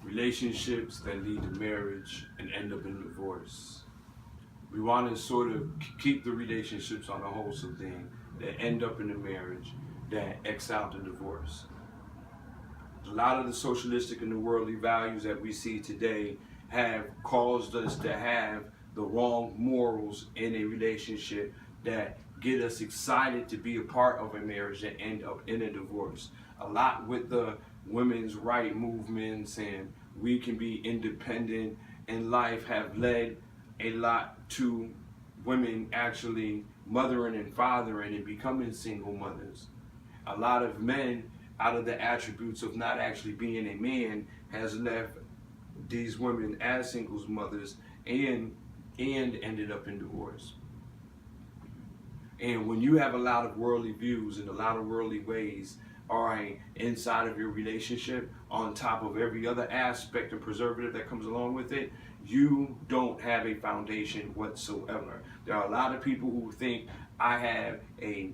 relationships that lead to marriage and end up in divorce. We want to sort of keep the relationships on a wholesome thing that end up in a marriage that X out the divorce. A lot of the socialistic and the worldly values that we see today have caused us to have the wrong morals in a relationship that get us excited to be a part of a marriage that end up in a divorce. A lot with the women's right movements and we can be independent in life have led a lot to women actually mothering and fathering and becoming single mothers. A lot of men, out of the attributes of not actually being a man, has left these women as singles mothers and ended up in divorce. And when you have a lot of worldly views and a lot of worldly ways inside of your relationship, on top of every other aspect and preservative that comes along with it, you don't have a foundation whatsoever. There are a lot of people who think I have a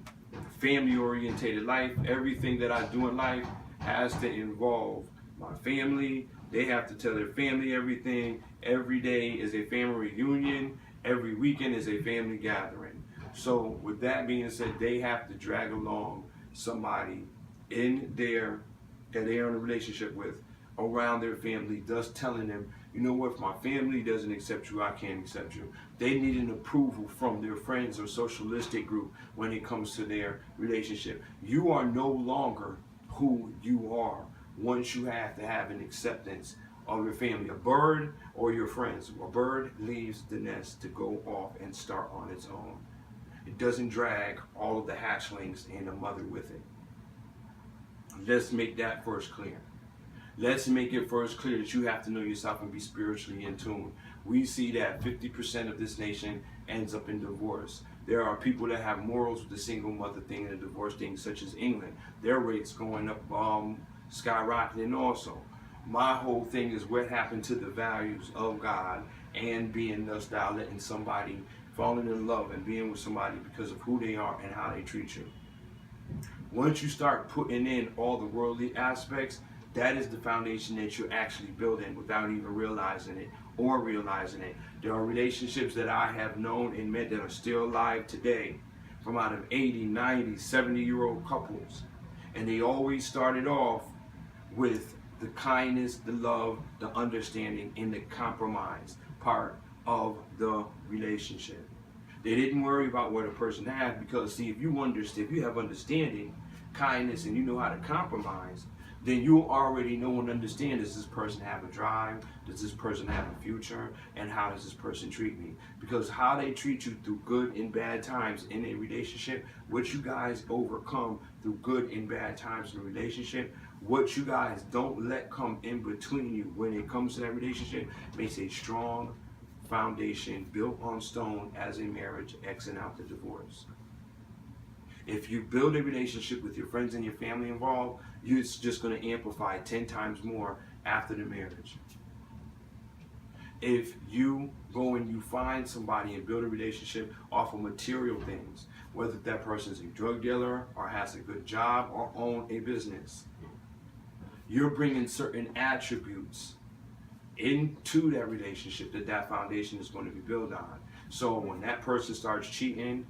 family-orientated life. Everything that I do in life has to involve my family. They have to tell their family everything. Every day is a family reunion. Every weekend is a family gathering. So with that being said, they have to drag along somebody that they're in a relationship with around their family, thus telling them, you know what, if my family doesn't accept you, I can't accept you. They need an approval from their friends or socialistic group when it comes to their relationship. You are no longer who you are once you have to have an acceptance of your family, a bird or your friends. A bird leaves the nest to go off and start on its own. It doesn't drag all of the hatchlings and the mother with it. Let's make that first clear. Let's make it first clear that you have to know yourself and be spiritually in tune. We see that 50% of this nation ends up in divorce. There are people that have morals with the single mother thing and the divorce thing, such as England. Their rates going up, skyrocketing also. My whole thing is what happened to the values of God and being thus thou, letting somebody falling in love and being with somebody because of who they are and how they treat you. Once you start putting in all the worldly aspects, that is the foundation that you're actually building without even realizing it or realizing it. There are relationships that I have known and met that are still alive today from out of 80, 90, 70-year-old couples. And they always started off with the kindness, the love, the understanding, and the compromise part of the relationship. They didn't worry about what a person had because, see, if you have understanding, kindness, and you know how to compromise, then you already know and understand, does this person have a drive? Does this person have a future? And how does this person treat me? Because how they treat you through good and bad times in a relationship, what you guys overcome through good and bad times in a relationship, what you guys don't let come in between you when it comes to that relationship makes a strong foundation built on stone as a marriage, Xing out the divorce. If you build a relationship with your friends and your family involved, it's just going to amplify 10 times more after the marriage. If you go and you find somebody and build a relationship off of material things, whether that person is a drug dealer or has a good job or own a business, you're bringing certain attributes into that relationship that foundation is going to be built on. So when that person starts cheating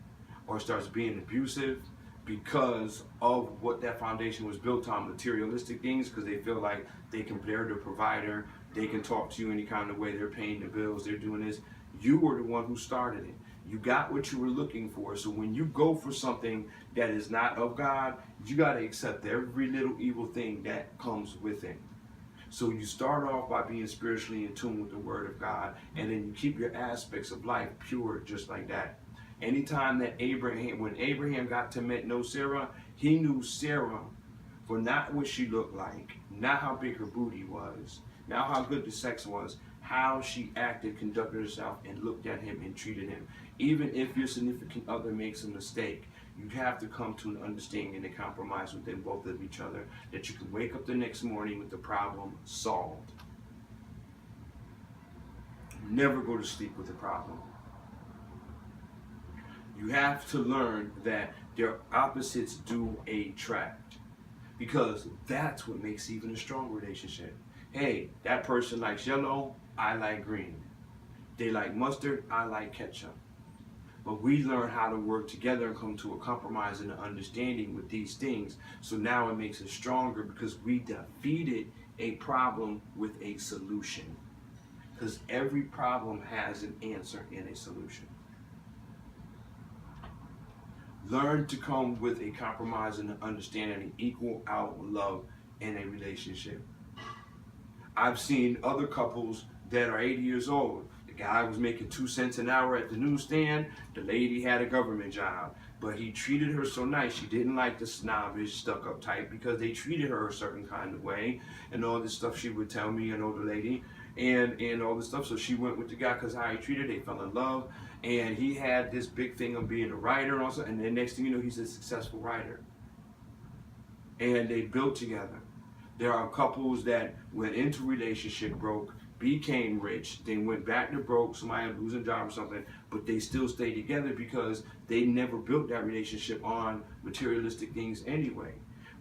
or starts being abusive because of what that foundation was built on, materialistic things, because they feel like they can bear the provider, they can talk to you any kind of way, they're paying the bills, they're doing this, you were the one who started it. You got what you were looking for. So when you go for something that is not of God, you got to accept every little evil thing that comes with it. So you start off by being spiritually in tune with the Word of God, and then you keep your aspects of life pure just like that. Anytime that when Abraham got to know Sarah, he knew Sarah for not what she looked like, not how big her booty was, not how good the sex was, how she acted, conducted herself, and looked at him and treated him. Even if your significant other makes a mistake, you have to come to an understanding and a compromise within both of each other that you can wake up the next morning with the problem solved. Never go to sleep with a problem. You have to learn that their opposites do attract, because that's what makes even a strong relationship. Hey, that person likes yellow, I like green. They like mustard, I like ketchup. But we learn how to work together and come to a compromise and an understanding with these things. So now it makes us stronger because we defeated a problem with a solution. Because every problem has an answer and a solution. Learn to come with a compromise and an understanding and equal out love in a relationship. I've seen other couples that are 80 years old. The guy was making 2 cents an hour at the newsstand. The lady had a government job. But he treated her so nice. She didn't like the snobbish, stuck-up type because they treated her a certain kind of way. And all this stuff she would tell me, an older lady, and all this stuff. So she went with the guy because how he treated her. They fell in love. And he had this big thing of being a writer and also. And then next thing you know, he's a successful writer. And they built together. There are couples that went into a relationship broke, became rich, then went back to broke, somebody losing a job or something, but they still stayed together because they never built that relationship on materialistic things anyway.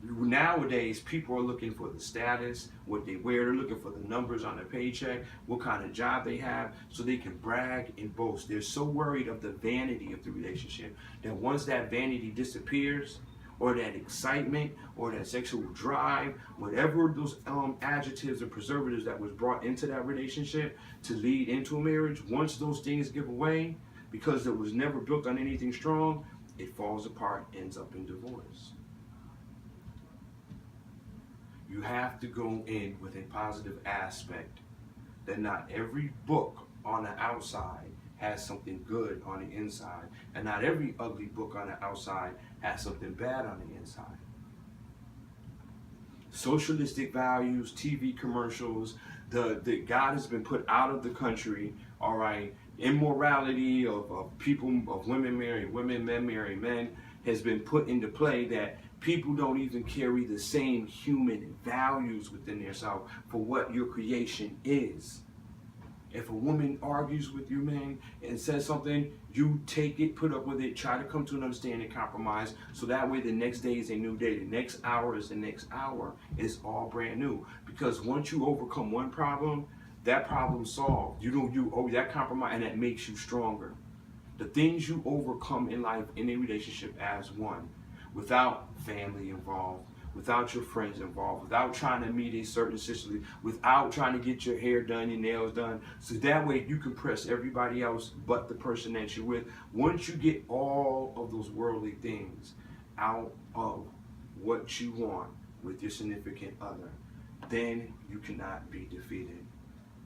Nowadays, people are looking for the status, what they wear, they're looking for the numbers on their paycheck, what kind of job they have, so they can brag and boast. They're so worried of the vanity of the relationship that once that vanity disappears, or that excitement, or that sexual drive, whatever those adjectives and preservatives that was brought into that relationship to lead into a marriage, once those things give away, because it was never built on anything strong, it falls apart, ends up in divorce. You have to go in with a positive aspect that not every book on the outside has something good on the inside, and not every ugly book on the outside has something bad on the inside. Socialistic values, TV commercials, the God has been put out of the country, all right, immorality of people, of women marrying women, men marrying men, has been put into play that people don't even carry the same human values within themselves for what your creation is. If a woman argues with you, man, and says something, you take it, put up with it, try to come to an understanding, compromise, so that way the next day is a new day. The next hour is the next hour. It's all brand new. Because once you overcome one problem, that problem's solved. That compromise, and that makes you stronger. The things you overcome in life, in a relationship as one, without family involved, without your friends involved, without trying to meet a certain situation, without trying to get your hair done, your nails done, so that way you can press everybody else but the person that you're with. Once you get all of those worldly things out of what you want with your significant other, then you cannot be defeated.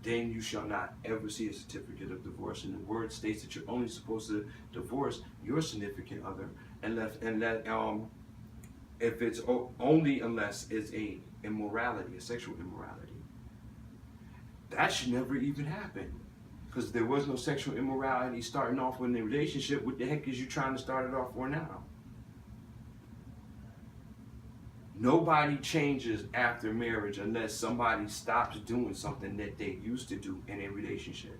Then you shall not ever see a certificate of divorce. And the word states that you're only supposed to divorce your significant other if it's only unless it's a immorality, a sexual immorality. That should never even happen. Because there was no sexual immorality starting off in the relationship. What the heck is you trying to start it off for now? Nobody changes after marriage unless somebody stops doing something that they used to do in a relationship.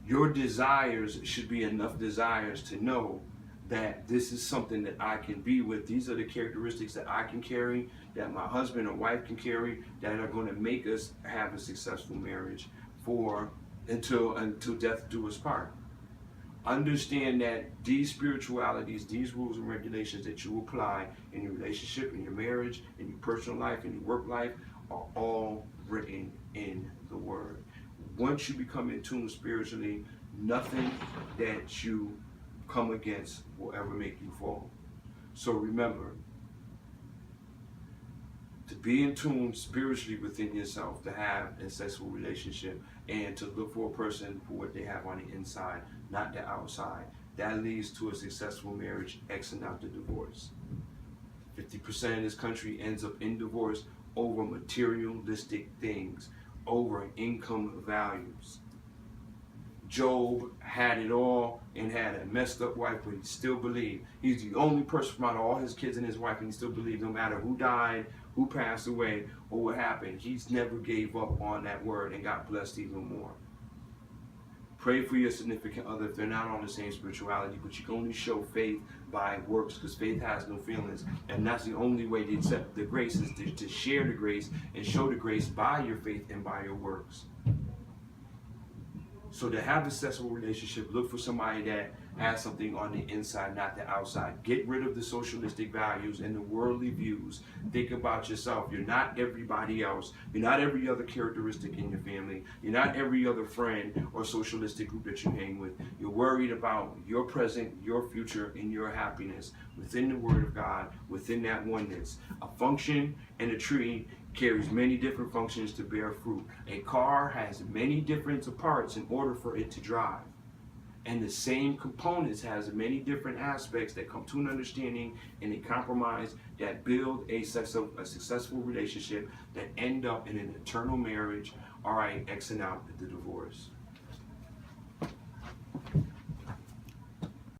Your desires should be enough desires to know that this is something that I can be with. These are the characteristics that I can carry, that my husband or wife can carry, that are going to make us have a successful marriage until death do us part. Understand that these spiritualities, these rules and regulations that you apply in your relationship, in your marriage, in your personal life, in your work life, are all written in the Word. Once you become in tune spiritually, nothing that you come against will ever make you fall. So remember, to be in tune spiritually within yourself, to have a successful relationship, and to look for a person for what they have on the inside, not the outside. That leads to a successful marriage, Xing out the divorce. 50% of this country ends up in divorce over materialistic things, over income values. Job had it all and had a messed up wife, but he still believed. He's the only person from out of all his kids and his wife, and he still believed no matter who died, who passed away, or what happened. He's never gave up on that word and got blessed even more. Pray for your significant other if they're not on the same spirituality, but you can only show faith by works, because faith has no feelings. And that's the only way to accept the grace, is to share the grace and show the grace by your faith and by your works. So to have a successful relationship, look for somebody that has something on the inside, not the outside. Get rid of the socialistic values and the worldly views. Think about yourself. You're not everybody else. You're not every other characteristic in your family. You're not every other friend or socialistic group that you hang with. You're worried about your present, your future, and your happiness within the Word of God, within that oneness. A function and a tree carries many different functions to bear fruit. A car has many different parts in order for it to drive. And the same components has many different aspects that come to an understanding and a compromise that build a successful relationship that end up in an eternal marriage, all right, Xing out the divorce.